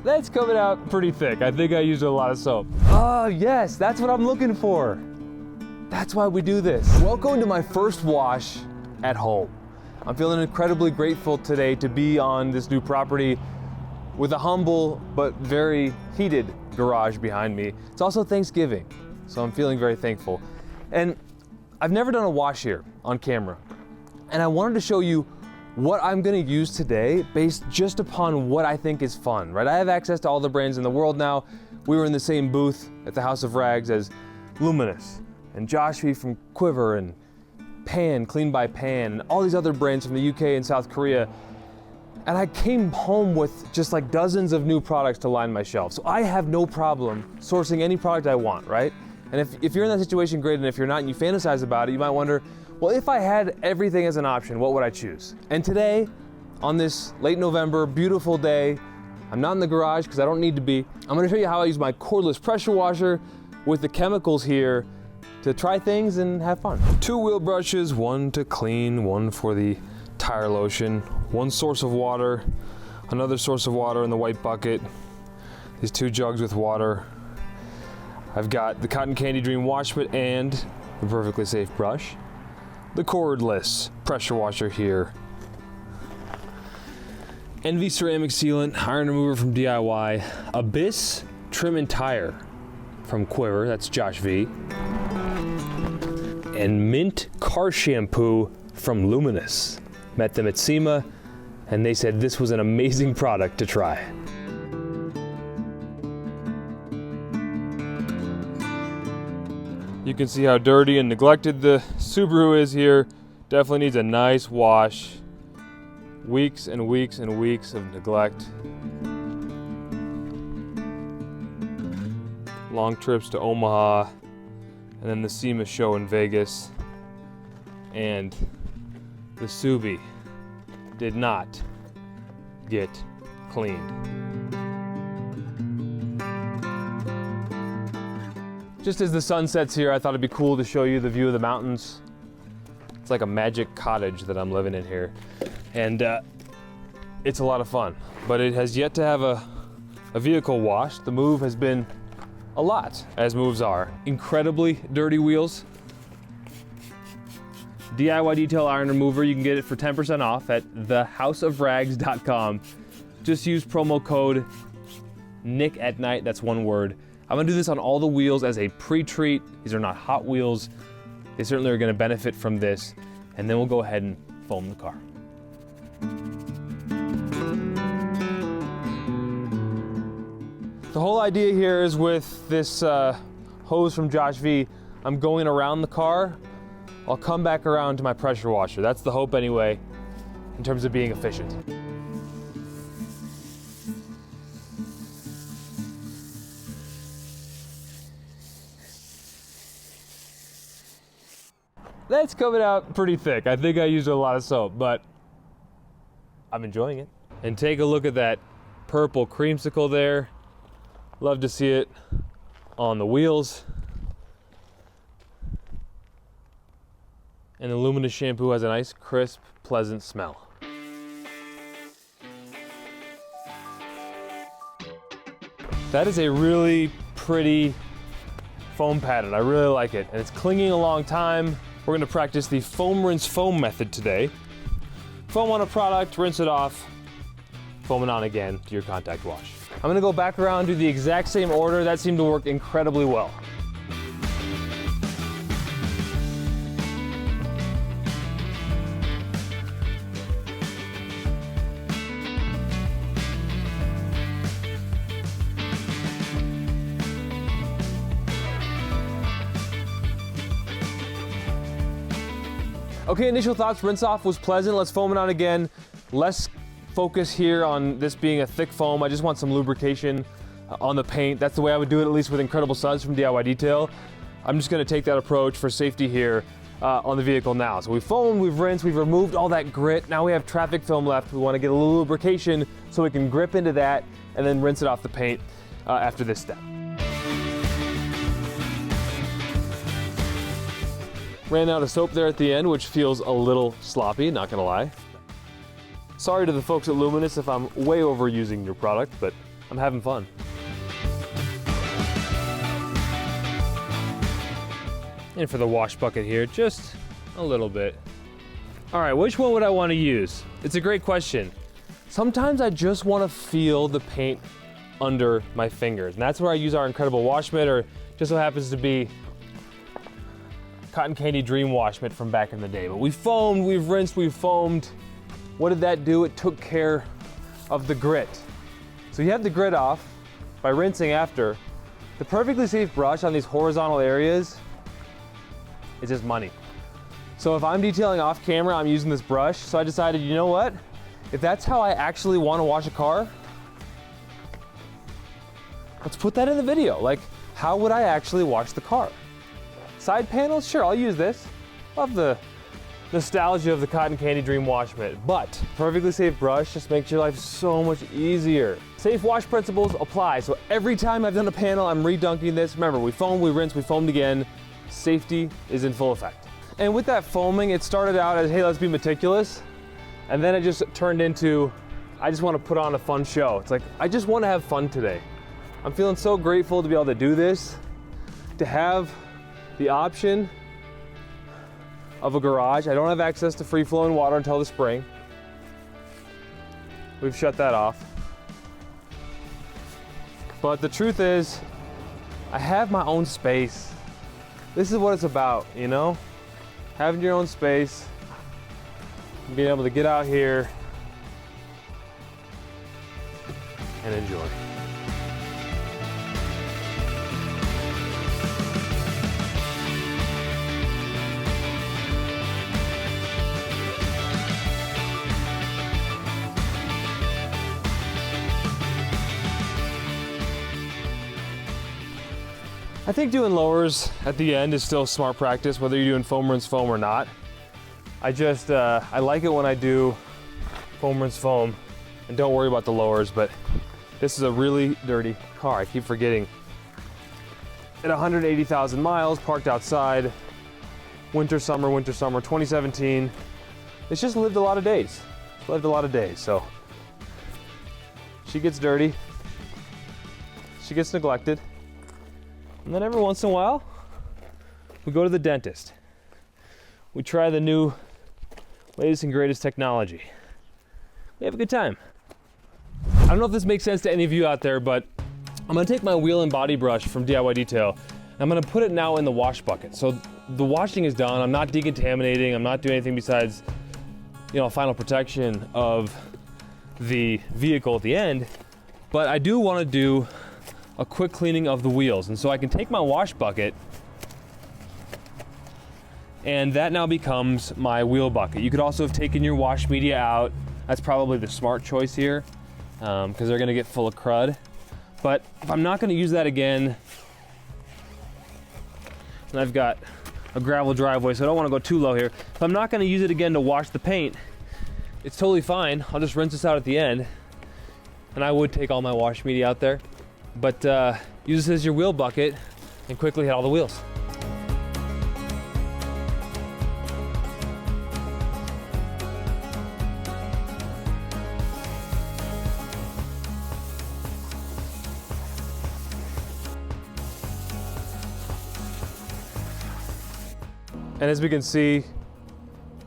That's coming out pretty thick. I think I used a lot of soap. Oh yes, that's what I'm looking for. That's why we do this. Welcome to my first wash at home. I'm feeling incredibly grateful today to be on this new property with a humble but very heated garage behind me. It's also Thanksgiving, so I'm feeling very thankful. And I've never done a wash here on camera, and I wanted to show you what I'm gonna use today based just upon what I think is fun, right? I have access to all the brands in the world now. We were in the same booth at the House of Rags as Luminous and Josh V from Quiver and Pan, Clean by Pan, and all these other brands from the UK and South Korea. And I came home with just like dozens of new products to line my shelf. So I have no problem sourcing any product I want, right? And if you're in that situation, great, and if you're not and you fantasize about it, you might wonder, well, if I had everything as an option, what would I choose? And today, on this late November, beautiful day, I'm not in the garage because I don't need to be. I'm gonna show you how I use my cordless pressure washer with the chemicals here to try things and have fun. 2 wheel brushes, one to clean, one for the tire lotion, one source of water, another source of water in the white bucket, these 2 jugs with water. I've got the Cotton Candy Dream wash mitt and the perfectly safe brush. The cordless pressure washer here. Envy ceramic sealant, iron remover from DIY, Abyss trim and tire from Quiver, that's Josh V. And mint car shampoo from Luminous. Met them at SEMA and they said this was an amazing product to try. You can see how dirty and neglected the Subaru is here. Definitely needs a nice wash. Weeks and weeks and weeks of neglect. Long trips to Omaha, and then the SEMA show in Vegas. And the Subi did not get cleaned. Just as the sun sets here, I thought it'd be cool to show you the view of the mountains. It's like a magic cottage that I'm living in here. And it's a lot of fun, but it has yet to have a vehicle wash. The move has been a lot, as moves are. Incredibly dirty wheels. DIY detail iron remover, you can get it for 10% off at thehouseofrags.com. Just use promo code NICK@night, that's one word. I'm gonna do this on all the wheels as a pre-treat. These are not hot wheels. They certainly are gonna benefit from this. And then we'll go ahead and foam the car. The whole idea here is with this hose from Josh V, I'm going around the car. I'll come back around to my pressure washer. That's the hope anyway, in terms of being efficient. That's coming out pretty thick. I think I used a lot of soap, but I'm enjoying it. And take a look at that purple creamsicle there. Love to see it on the wheels. And the Luminous shampoo has a nice, crisp, pleasant smell. That is a really pretty foam pattern. I really like it. And it's clinging a long time. We're gonna practice the foam rinse foam method today. Foam on a product, rinse it off, foam it on again to your contact wash. I'm gonna go back around, do the exact same order. That seemed to work incredibly well. Okay, initial thoughts, rinse off was pleasant. Let's foam it on again. Less focus here on this being a thick foam. I just want some lubrication on the paint. That's the way I would do it, at least with Incredible Suds from DIY Detail. I'm just gonna take that approach for safety here on the vehicle now. So we've foamed, we've rinsed, we've removed all that grit. Now we have traffic film left. We wanna get a little lubrication so we can grip into that and then rinse it off the paint after this step. Ran out of soap there at the end, which feels a little sloppy, not gonna lie. Sorry to the folks at Luminous if I'm way overusing your product, but I'm having fun. And for the wash bucket here, just a little bit. All right, which one would I want to use? It's a great question. Sometimes I just want to feel the paint under my fingers, and that's where I use our incredible wash mitt, or just so happens to be Cotton Candy Dream Wash Mitt from back in the day. But we foamed, we've rinsed, we've foamed. What did that do? It took care of the grit. So you have the grit off by rinsing after. The perfectly safe brush on these horizontal areas is just money. So if I'm detailing off camera, I'm using this brush. So I decided, you know what? If that's how I actually want to wash a car, let's put that in the video. Like, how would I actually wash the car? Side panels, sure, I'll use this. Love the nostalgia of the Cotton Candy Dream Wash Mitt, but perfectly safe brush just makes your life so much easier. Safe wash principles apply, so every time I've done a panel, I'm redunking this. Remember, we foamed, we rinsed, we foamed again. Safety is in full effect. And with that foaming, it started out as, hey, let's be meticulous, and then it just turned into, I just want to put on a fun show. It's like, I just want to have fun today. I'm feeling so grateful to be able to do this, to have the option of a garage. I don't have access to free-flowing water until the spring. We've shut that off. But the truth is, I have my own space. This is what it's about, you know? Having your own space, being able to get out here and enjoy. I think doing lowers at the end is still smart practice, whether you're doing foam rinse foam or not. I just, I like it when I do foam rinse foam and don't worry about the lowers, but this is a really dirty car. I keep forgetting. At 180,000 miles, parked outside, winter, summer, 2017. It's just lived a lot of days. So she gets dirty, she gets neglected. And then every once in a while, we go to the dentist. We try the new latest and greatest technology. We have a good time. I don't know if this makes sense to any of you out there, but I'm gonna take my wheel and body brush from DIY Detail, and I'm gonna put it now in the wash bucket. So the washing is done, I'm not decontaminating, I'm not doing anything besides, you know, final protection of the vehicle at the end, but I do wanna do a quick cleaning of the wheels. And so I can take my wash bucket, and that now becomes my wheel bucket. You could also have taken your wash media out. That's probably the smart choice here, because they're gonna get full of crud. But if I'm not gonna use that again, and I've got a gravel driveway, so I don't wanna go too low here. If I'm not gonna use it again to wash the paint, it's totally fine. I'll just rinse this out at the end. And I would take all my wash media out there. But use this as your wheel bucket and quickly hit all the wheels. And as we can see,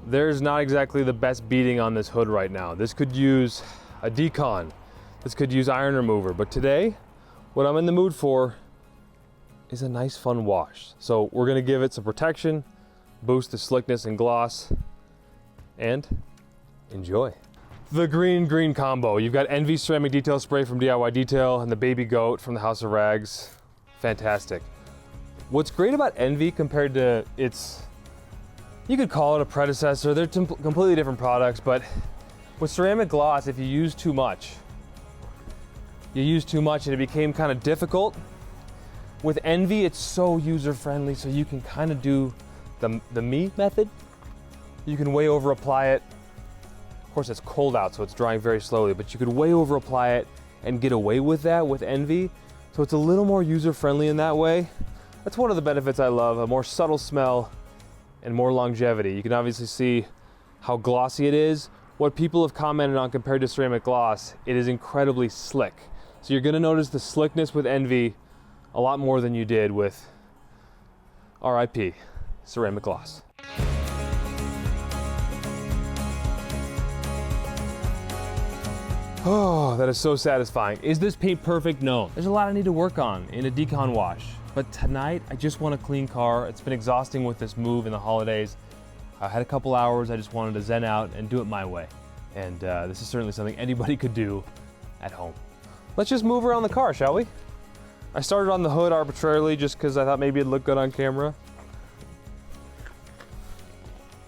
there's not exactly the best beating on this hood right now. This could use a decon. This could use iron remover, but today, what I'm in the mood for is a nice fun wash. So we're gonna give it some protection, boost the slickness and gloss, and enjoy. The green combo. You've got Envy ceramic detail spray from DIY Detail and the Baby Goat from the House of Rags. Fantastic. What's great about Envy compared to its, you could call it a predecessor, they're completely different products, but with ceramic gloss, if you use too much, and it became kind of difficult. With Envy, it's so user-friendly, so you can kind of do the me method. You can way over apply it. Of course, it's cold out, so it's drying very slowly, but you could way over apply it and get away with that with Envy. So it's a little more user-friendly in that way. That's one of the benefits I love, a more subtle smell and more longevity. You can obviously see how glossy it is. What people have commented on compared to ceramic gloss, it is incredibly slick. So you're gonna notice the slickness with Envy a lot more than you did with RIP ceramic gloss. Oh, that is so satisfying. Is this paint perfect? No. There's a lot I need to work on in a decon wash. But tonight, I just want a clean car. It's been exhausting with this move in the holidays. I had a couple hours, I just wanted to zen out and do it my way. And this is certainly something anybody could do at home. Let's just move around the car, shall we? I started on the hood arbitrarily just because I thought maybe it'd look good on camera.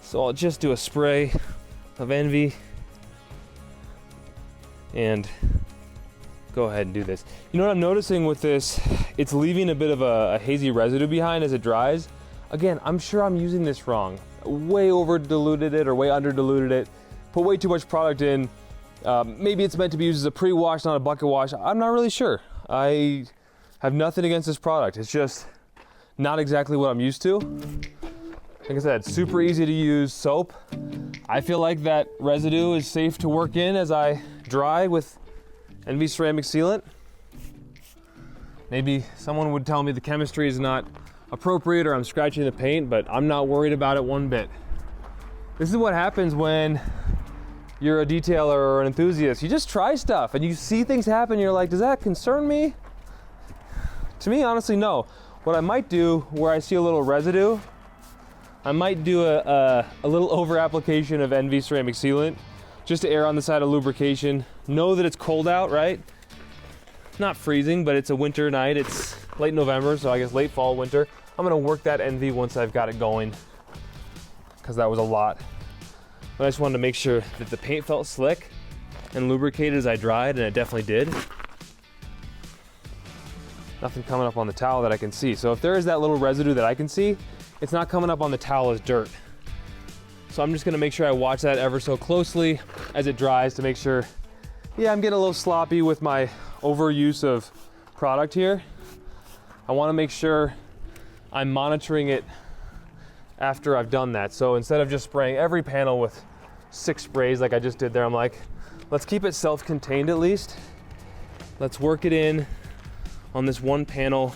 So I'll just do a spray of Envy and go ahead and do this. You know what I'm noticing with this? It's leaving a bit of a hazy residue behind as it dries. Again, I'm sure I'm using this wrong. Way over diluted it or way under diluted it. Put way too much product in. Maybe it's meant to be used as a pre-wash, not a bucket wash. I'm not really sure. I have nothing against this product. It's just not exactly what I'm used to. Like I said, super easy to use soap. I feel like that residue is safe to work in as I dry with Envy ceramic sealant. Maybe someone would tell me the chemistry is not appropriate or I'm scratching the paint, but I'm not worried about it one bit. This is what happens when you're a detailer or an enthusiast. You just try stuff and you see things happen. You're like, does that concern me? To me, honestly, no. What I might do where I see a little residue, I might do a little over application of Envy ceramic sealant just to err on the side of lubrication. Know that it's cold out, right? Not freezing, but it's a winter night. It's late November, so I guess late fall, winter. I'm gonna work that Envy once I've got it going, because that was a lot. But I just wanted to make sure that the paint felt slick and lubricated as I dried, and it definitely did. Nothing coming up on the towel that I can see. So if there is that little residue that I can see, it's not coming up on the towel as dirt. So I'm just gonna make sure I watch that ever so closely as it dries to make sure, yeah, I'm getting a little sloppy with my overuse of product here. I wanna make sure I'm monitoring it after I've done that. So instead of just spraying every panel with 6 sprays like I just did there, I'm like, let's keep it self-contained at least. Let's work it in on this one panel.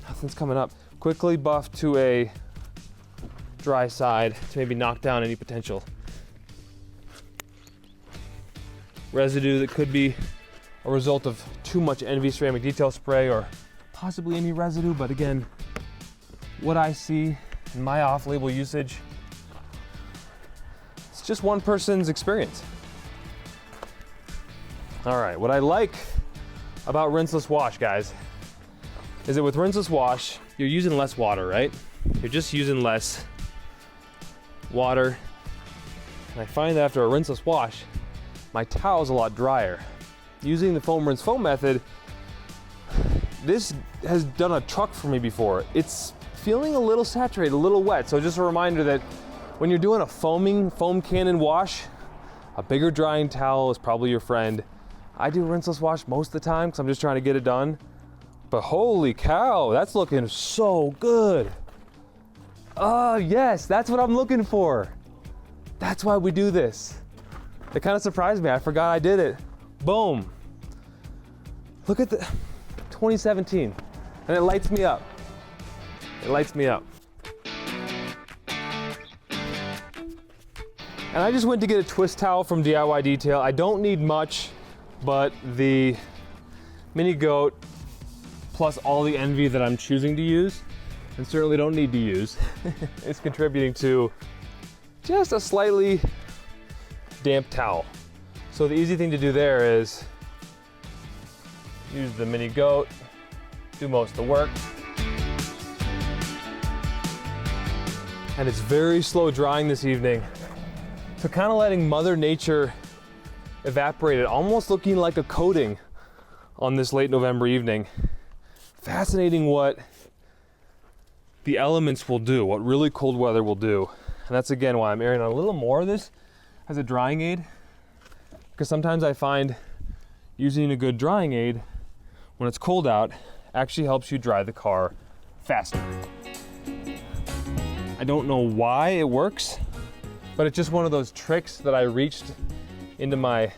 Nothing's coming up. Quickly buff to a dry side to maybe knock down any potential residue that could be a result of too much Envy ceramic detail spray or possibly any residue. But again, what I see in my off-label usage, it's just one person's experience. All right, what I like about rinseless wash, guys, is that with rinseless wash, you're using less water, right? You're just using less water. And I find that after a rinseless wash, my towel's a lot drier. Using the foam rinse foam method, this has done a truck for me before. It's feeling a little saturated, a little wet. So just a reminder that when you're doing a foam cannon wash, a bigger drying towel is probably your friend. I do rinseless wash most of the time because I'm just trying to get it done. But holy cow, that's looking so good. Oh yes, that's what I'm looking for. That's why we do this. It kind of surprised me. I forgot I did it. Boom. Look at the 2017, and it lights me up. It lights me up. And I just went to get a twist towel from DIY Detail. I don't need much, but the Mini Goat plus all the Envy that I'm choosing to use, and certainly don't need to use, is contributing to just a slightly damp towel. So the easy thing to do there is use the Mini Goat, do most of the work. And it's very slow drying this evening. So kind of letting Mother Nature evaporate it, almost looking like a coating on this late November evening. Fascinating what the elements will do, what really cold weather will do. And that's again why I'm airing on a little more of this as a drying aid, because sometimes I find using a good drying aid when it's cold out actually helps you dry the car faster. I don't know why it works, but it's just one of those tricks that I reached into my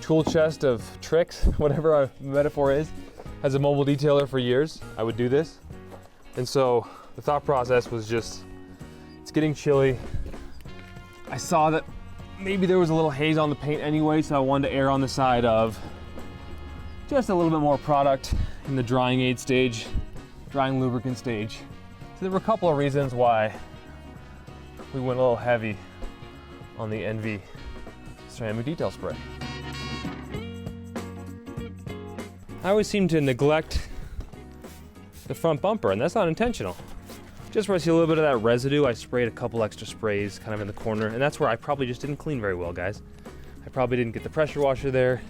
tool chest of tricks, whatever our metaphor is. As a mobile detailer for years, I would do this. And so the thought process was just, it's getting chilly. I saw that maybe there was a little haze on the paint anyway, so I wanted to err on the side of just a little bit more product in the drying aid stage, drying lubricant stage. So there were a couple of reasons why we went a little heavy on the NV ceramic detail spray. I always seem to neglect the front bumper, and that's not intentional. Just where I see a little bit of that residue, I sprayed a couple extra sprays kind of in the corner, and that's where I probably just didn't clean very well, guys. I probably didn't get the pressure washer there.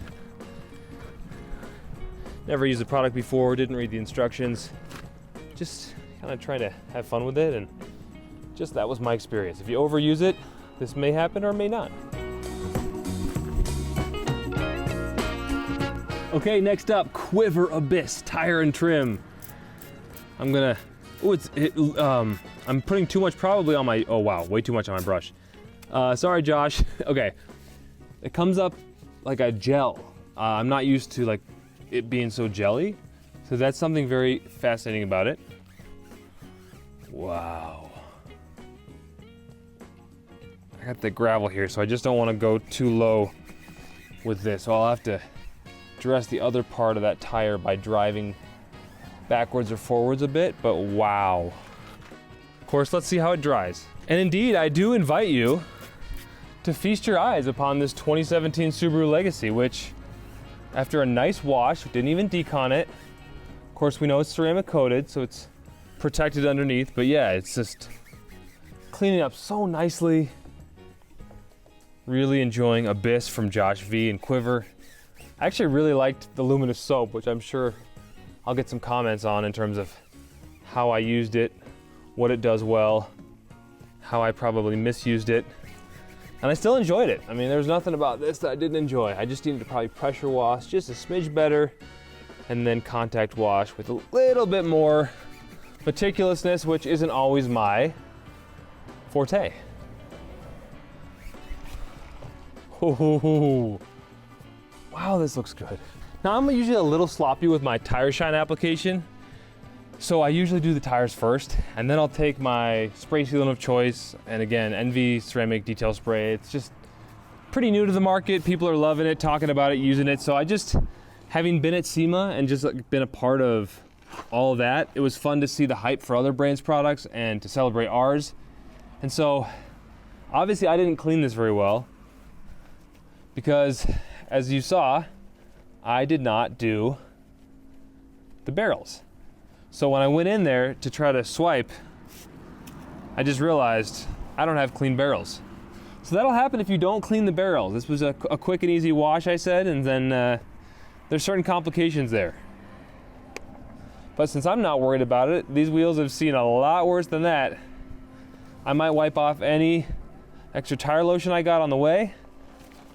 Never used the product before, didn't read the instructions. Just kind of trying to have fun with it, and just that was my experience. If you overuse it, this may happen or may not. Okay, next up, Quiver Abyss Tire and Trim. I'm putting too much probably on my, oh wow, way too much on my brush. Sorry, Josh. Okay, it comes up like a gel. I'm not used to like it being so jelly, so that's something very fascinating about it. Wow. I got the gravel here, so I just don't want to go too low with this, so I'll have to dress the other part of that tire by driving backwards or forwards a bit, but wow. Of course, let's see how it dries. And indeed, I do invite you to feast your eyes upon this 2017 Subaru Legacy, which, after a nice wash, didn't even decon it. Of course, we know it's ceramic coated, so it's protected underneath, but yeah, it's just cleaning up so nicely. Really enjoying Abyss from Josh V and Quiver. I actually really liked the luminous soap, which I'm sure I'll get some comments on in terms of how I used it, what it does well, how I probably misused it. And I still enjoyed it. I mean, there's nothing about this that I didn't enjoy. I just needed to probably pressure wash just a smidge better, and then contact wash with a little bit more meticulousness, which isn't always my forte. Oh. Wow, this looks good. Now I'm usually a little sloppy with my tire shine application. So I usually do the tires first, and then I'll take my spray sealant of choice, and again, NV ceramic detail spray. It's just pretty new to the market. People are loving it, talking about it, using it. So I just, having been at SEMA and just been a part of all of that, it was fun to see the hype for other brands' products and to celebrate ours. And so obviously I didn't clean this very well because, as you saw, I did not do the barrels. So when I went in there to try to swipe, I just realized I don't have clean barrels. So that'll happen if you don't clean the barrels. This was a quick and easy wash, I said, and then there's certain complications there. But since I'm not worried about it, these wheels have seen a lot worse than that. I might wipe off any extra tire lotion I got on the way.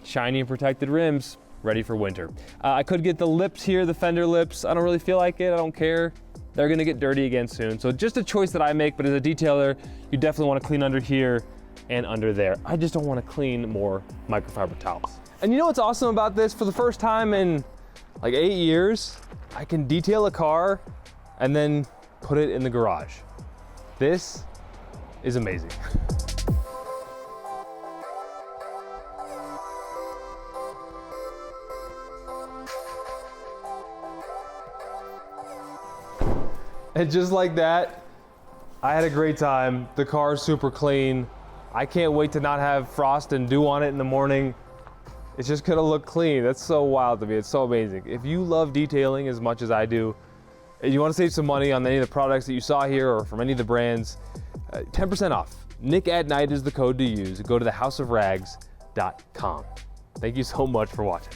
Shiny and protected rims, ready for winter. I could get the lips here, the fender lips. I don't really feel like it, I don't care. They're gonna get dirty again soon. So just a choice that I make, but as a detailer, you definitely wanna clean under here and under there. I just don't wanna clean more microfiber towels. And you know what's awesome about this? For the first time in like 8 years, I can detail a car and then put it in the garage. This is amazing. And just like that, I had a great time. The car's super clean. I can't wait to not have frost and dew on it in the morning. It's just gonna look clean. That's so wild to me. It's so amazing. If you love detailing as much as I do, and you wanna save some money on any of the products that you saw here or from any of the brands, 10% off. Nick at Night is the code to use. Go to thehouseofrags.com. Thank you so much for watching.